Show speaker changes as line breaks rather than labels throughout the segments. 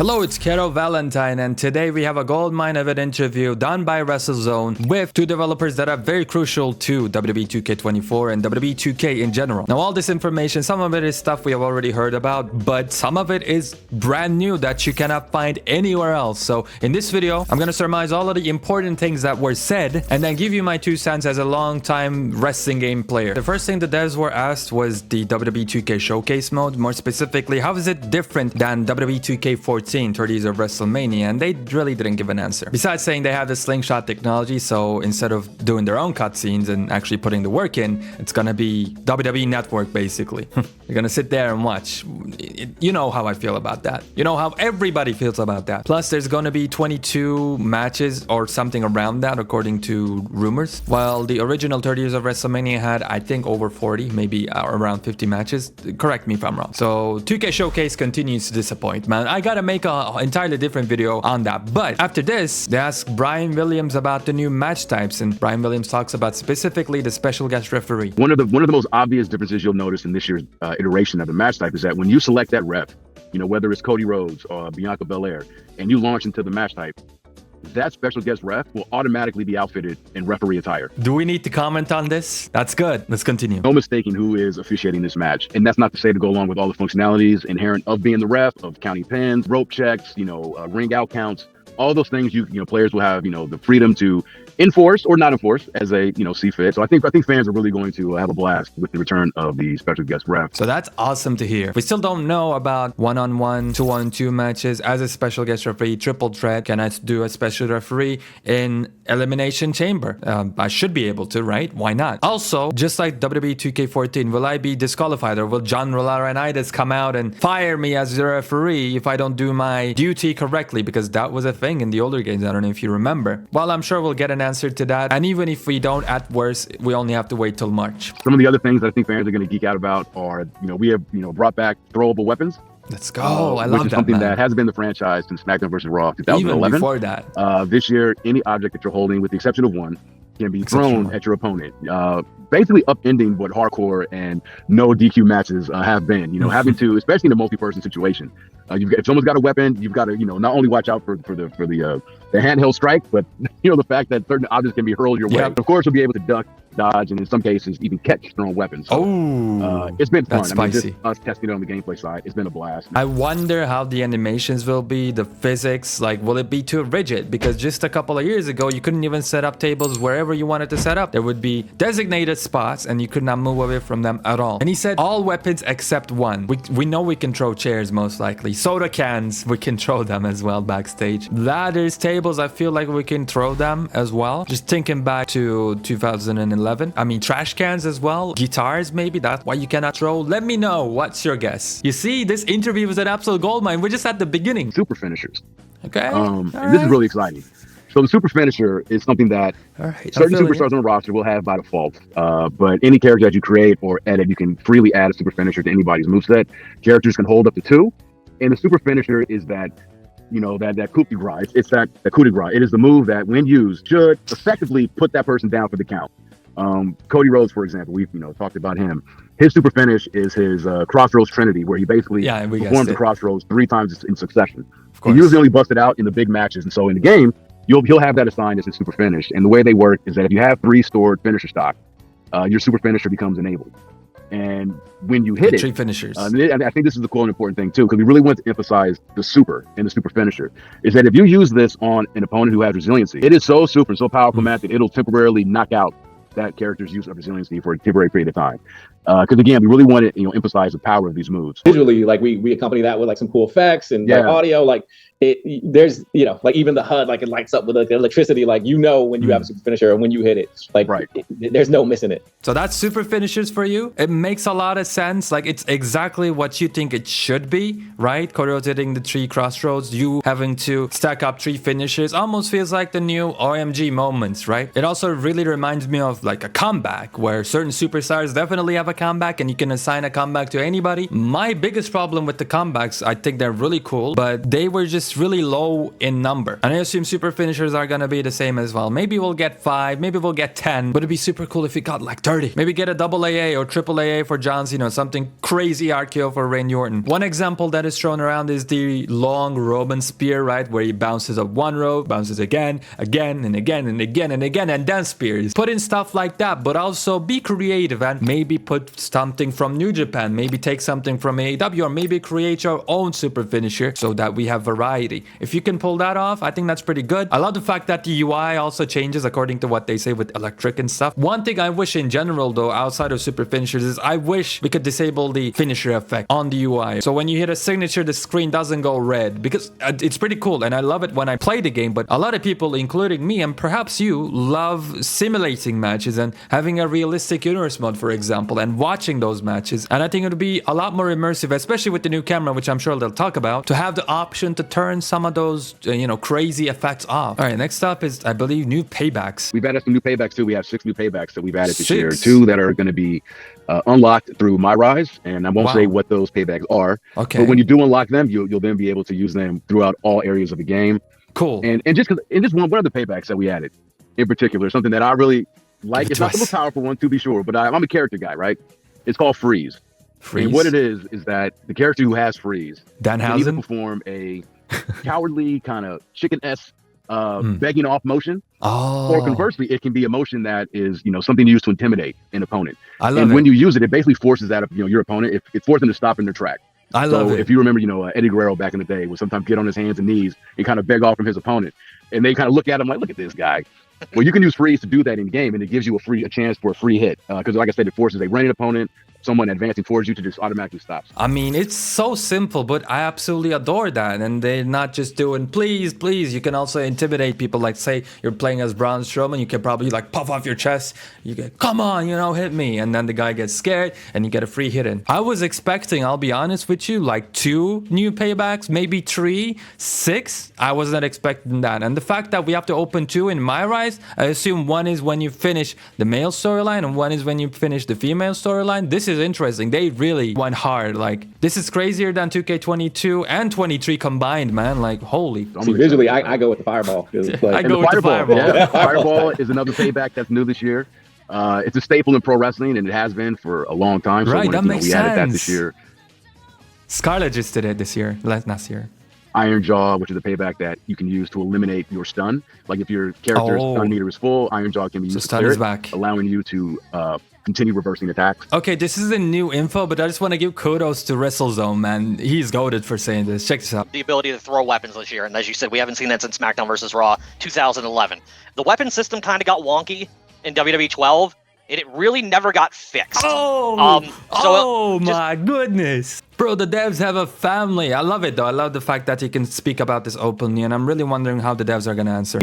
Hello, it's Kero Valentine, and today we have a goldmine of an interview done by WrestleZone with two developers that are very crucial to WWE 2K24 and WWE 2K in general. Now, all this information, some of it is stuff we have already heard about, but some of it is brand new that you cannot find anywhere else. So in this video, I'm gonna surmise all of the important things that were said and then give you my 2 cents as a long-time wrestling game player. The first thing the devs were asked was the WWE 2K Showcase mode. More specifically, how is it different than WWE 2K14? 30s of WrestleMania, and they really didn't give an answer. Besides saying they have the slingshot technology, so instead of doing their own cutscenes and actually putting the work in, it's gonna be WWE Network basically. You're gonna sit there and watch. You know how I feel about that. You know how everybody feels about that. Plus, there's gonna be 22 matches or something around that, according to rumors. While the original 30s of WrestleMania had, I think, over 40, maybe around 50 matches. Correct me if I'm wrong. So 2K Showcase continues to disappoint, man. I gotta make an entirely different video on that. But after this, they asked Brian Williams about the new match types, and Brian Williams talks about specifically the special guest referee.
One of the most obvious differences you'll notice in this year's iteration of the match type is that when you select that ref, you know, whether it's Cody Rhodes or Bianca Belair, and you launch into the match type, that special guest ref will automatically be outfitted in referee attire.
Do we need to comment on this? That's good. Let's continue.
No mistaking who is officiating this match. And that's not to say to go along with all the functionalities inherent of being the ref, of counting pins, rope checks, ring out counts, all those things players will have, the freedom to enforce or not enforce as they, see fit. So I think fans are really going to have a blast with the return of the special guest ref.
So that's awesome to hear. We still don't know about one-on-one, two-on-two matches as a special guest referee, triple threat. Can I do a special referee in Elimination Chamber? I should be able to, right? Why not? Also, just like WWE 2K14, will I be disqualified, or will John Laurinaitis come out and fire me as the referee if I don't do my duty correctly? Because that was a thing in the older games. I don't know if you remember. Well, I'm sure we'll get an answer to that. And even if we don't, at worst, we only have to wait till March.
Some of the other things that I think fans are going to geek out about are, we have, brought back throwable weapons.
Let's go. I love that,
which is something that has been the franchise since SmackDown vs. Raw 2011.
Even before that.
This year, any object that you're holding, with the exception of one, can be thrown at your opponent, basically upending what hardcore and no DQ matches have been. Having to, especially in a multi-person situation, if someone's got a weapon, you've got to, not only watch out for the handheld strike, but the fact that certain objects can be hurled your way. Of course, you'll be able to duck, dodge, and in some cases even catch thrown weapons. So, it's been fun.
That's spicy.
Just us testing it on the gameplay side, it's been a blast.
I wonder how the animations will be, the physics, like, will it be too rigid? Because just a couple of years ago, you couldn't even set up tables wherever you wanted to set up. There would be designated spots and you could not move away from them at all. And he said all weapons except one. We know we can throw chairs, most likely. Soda cans, we can throw them as well backstage. Ladders, tables, I feel like we can throw them as well. Just thinking back to 2011. I mean, trash cans as well. Guitars, maybe. That's why you cannot throw. Let me know. What's your guess? You see, this interview was an absolute goldmine. We're just at the beginning.
Super finishers.
Okay.
This is really exciting. So the super finisher is something that certain superstars on the roster will have by default. But any character that you create or edit, you can freely add a super finisher to anybody's moveset. Characters can hold up to 2. And the super finisher is that, that coup de grace. It's that coup de grace. It is the move that, when used, should effectively put that person down for the count. Cody Rhodes, for example, we've talked about him. His super finish is his Crossroads Trinity, where he basically performs the Crossroads 3 times in succession. He usually only busts it out in the big matches, and so in the game, he'll have that assigned as his super finish. And the way they work is that if you have 3 stored finisher stock, your super finisher becomes enabled. And when you hit it,
3 finishers.
And I think this is the cool and important thing too, because we really want to emphasize the super and the super finisher, is that if you use this on an opponent who has resiliency, it is so super and so powerful, Matt, that it'll temporarily knock out that character's use of resiliency for a temporary period of time. Because again, we really want to emphasize the power of these moves.
Visually, like we accompany that with like some cool effects and like audio. Like there's like even the HUD, like it lights up with like electricity. Like when you have a super finisher and when you hit it, like there's no missing it.
So that's super finishers for you. It makes a lot of sense. Like it's exactly what you think it should be, right? Cody Rhodes hitting the 3 crossroads, you having to stack up 3 finishers, almost feels like the new OMG moments, right? It also really reminds me of like a comeback, where certain superstars definitely have a comeback and you can assign a comeback to anybody. My biggest problem with the comebacks, I think they're really cool, but they were just really low in number. And I assume super finishers are gonna be the same as well. Maybe we'll get 5, maybe we'll get 10, but it'd be super cool if we got like 30. Maybe get a double AA or triple AA for John Cena, something crazy RKO for Randy Orton. One example that is thrown around is the long Roman spear, right? Where he bounces up one row, bounces again, and again, and again, and then spears. Put in stuff like that, but also be creative and maybe put something from New Japan, maybe take something from AEW, or maybe create your own super finisher so that we have variety. If you can pull that off, I think that's pretty good. I love the fact that the UI also changes according to what they say with electric and stuff. One thing I wish in general though, outside of super finishers, is I wish we could disable the finisher effect on the UI. So when you hit a signature, the screen doesn't go red, because it's pretty cool and I love it when I play the game, but a lot of people, including me and perhaps you, love simulating matches and having a realistic universe mode, for example, and watching those matches. And I think it would be a lot more immersive, especially with the new camera, which I'm sure they'll talk about, to have the option to turn some of those, crazy effects off. All right, next up is, I believe, new paybacks.
We've added some new paybacks too. We have 6 new paybacks that we've added this year. 2 that are going to be unlocked through MyRise, and I won't say what those paybacks are.
Okay.
But when you do unlock them, you'll then be able to use them throughout all areas of the game.
Cool.
And just one of the paybacks that we added in particular, something that I really like. It's not the most powerful one, to be sure, but I'm a character guy, right? It's called freeze. And what it is that the character who has freeze can either perform a cowardly kind of chicken-esque begging off motion, or conversely, it can be a motion that is, something used to intimidate an opponent.
I love
and
it.
when you use it, it basically forces that, your opponent, it forces them to stop in their track.
I love it.
If you remember, Eddie Guerrero back in the day would sometimes get on his hands and knees and kind of beg off from his opponent. And they kind of look at him like, look at this guy. Well, you can use freeze to do that in game, and it gives you a chance for a free hit. Because like I said, it forces a running opponent, someone advancing towards you, to just automatically stop.
I mean, it's so simple, but I absolutely adore that. And they're not just doing, please. You can also intimidate people. Like, say you're playing as Braun Strowman, you can probably like puff off your chest. You get, come on, hit me. And then the guy gets scared and you get a free hit in. I was expecting, I'll be honest with you, like 2 new paybacks, maybe 3, 6. I was not expecting that. And the fact that we have to open 2 in MyRise, I assume one is when you finish the male storyline and one is when you finish the female storyline. This is interesting. They really went hard. Like, this is crazier than 2K22 and 23 combined, man. Like, holy.
See, visually, I go with the fireball.
I go with the fireball.
Yeah. Fireball is another payback that's new this year. It's a staple in pro wrestling, and it has been for a long time. So
right, that makes
we
sense.
added that this year.
Scarlett just did it this year, last year.
Iron Jaw, which is a payback that you can use to eliminate your stun. Like if your character's stun meter is full, Iron Jaw can be used to clear it, back, allowing you to continue reversing attacks.
Okay, this is a new info, but I just want to give kudos to WrestleZone, man. He's goated for saying this. Check this out.
The ability to throw weapons this year, and as you said, we haven't seen that since SmackDown vs. Raw 2011. The weapon system kind of got wonky in WWE 12, and it really never got fixed.
My goodness. Bro, the devs have a family. I love it, though. I love the fact that you can speak about this openly, and I'm really wondering how the devs are going to answer.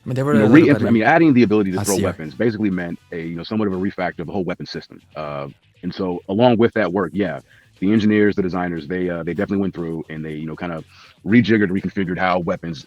Adding the ability to throw weapons basically meant somewhat of a refactor of the whole weapon system. And so along with that work, the engineers, the designers, they definitely went through and they kind of rejiggered, reconfigured how weapons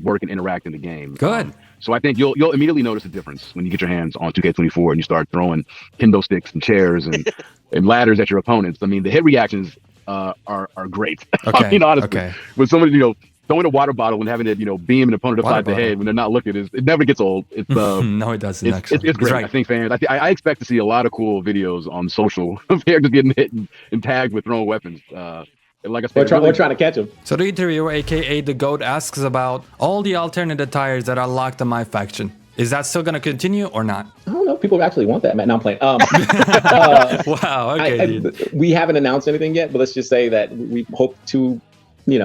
work and interact in the game.
Good.
So I think you'll immediately notice a difference when you get your hands on 2K24 and you start throwing kendo sticks and chairs and and ladders at your opponents. I mean, the hit reactions are great.
Okay.
I mean, honestly, when somebody throwing a water bottle and having it beam an opponent upside the head when they're not looking, it never gets old. It's
no, it doesn't.
It's great. Right. I think fans. I expect to see a lot of cool videos on social of characters getting hit and tagged with throwing weapons. Like I said,
we're trying to catch him.
So the interviewer, aka the GOAT, asks about all the alternate attires that are locked on MyFaction. Is that still going to continue or not?
I don't know if people actually want that, Matt. No, I'm playing.
Wow. Okay.
We haven't announced anything yet, but let's just say that we hope to,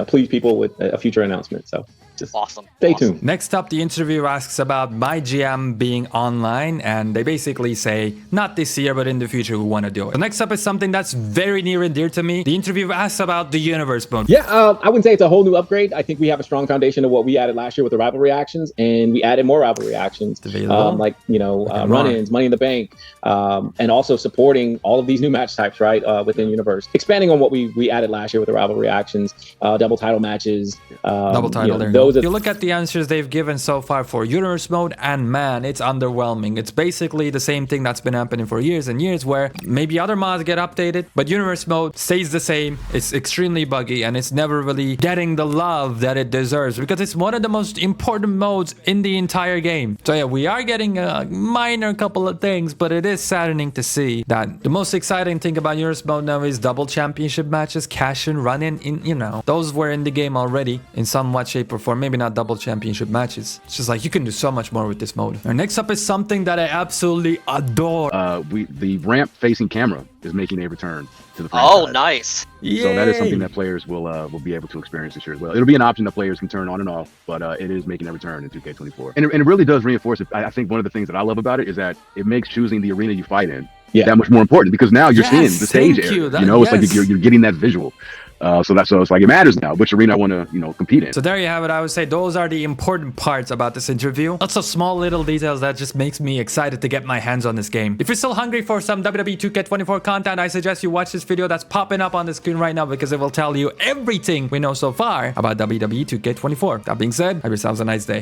please people with a future announcement. So just
awesome.
Stay tuned.
Next up, the interviewer asks about MyGM being online, and they basically say, not this year, but in the future, we want to do it. The next up is something that's very near and dear to me. The interviewer asks about the universe mode.
Yeah, I wouldn't say it's a whole new upgrade. I think we have a strong foundation of what we added last year with the rivalry actions, and we added more rivalry actions, run-ins, Money in the Bank, and also supporting all of these new match types, right, within Universe. Expanding on what we added last year with the rivalry actions, double title matches,
Double title there. If you look at the answers they've given so far for universe mode, and man, it's underwhelming. It's basically the same thing that's been happening for years and years, where maybe other mods get updated, but universe mode stays the same. It's extremely buggy, and it's never really getting the love that it deserves, because it's one of the most important modes in the entire game. So yeah, we are getting a minor couple of things, but it is saddening to see that the most exciting thing about universe mode now is double championship matches, cash and run in, you know, those were in the game already in somewhat shape or form. Maybe not double championship matches. It's just like you can do so much more with this mode. Our next up is something that I absolutely adore.
The ramp facing camera is making a return to the franchise.
Oh, nice.
Yay.
So that is something that players will be able to experience this year as well. It'll be an option that players can turn on and off, but it is making a return in 2K24. And it really does reinforce it. I think one of the things that I love about it is that it makes choosing the arena you fight in that much more important, because now you're seeing the stage area. You know, it's like you're getting that visual. So it's like it matters now which arena I want to, you know, compete in.
So there you have it. I would say those are the important parts about this interview. Lots of small little details that just makes me excited to get my hands on this game. If you're still hungry for some WWE 2K24 content, I suggest you watch this video that's popping up on the screen right now, because it will tell you everything we know so far about WWE 2K24. That being said, have yourselves a nice day.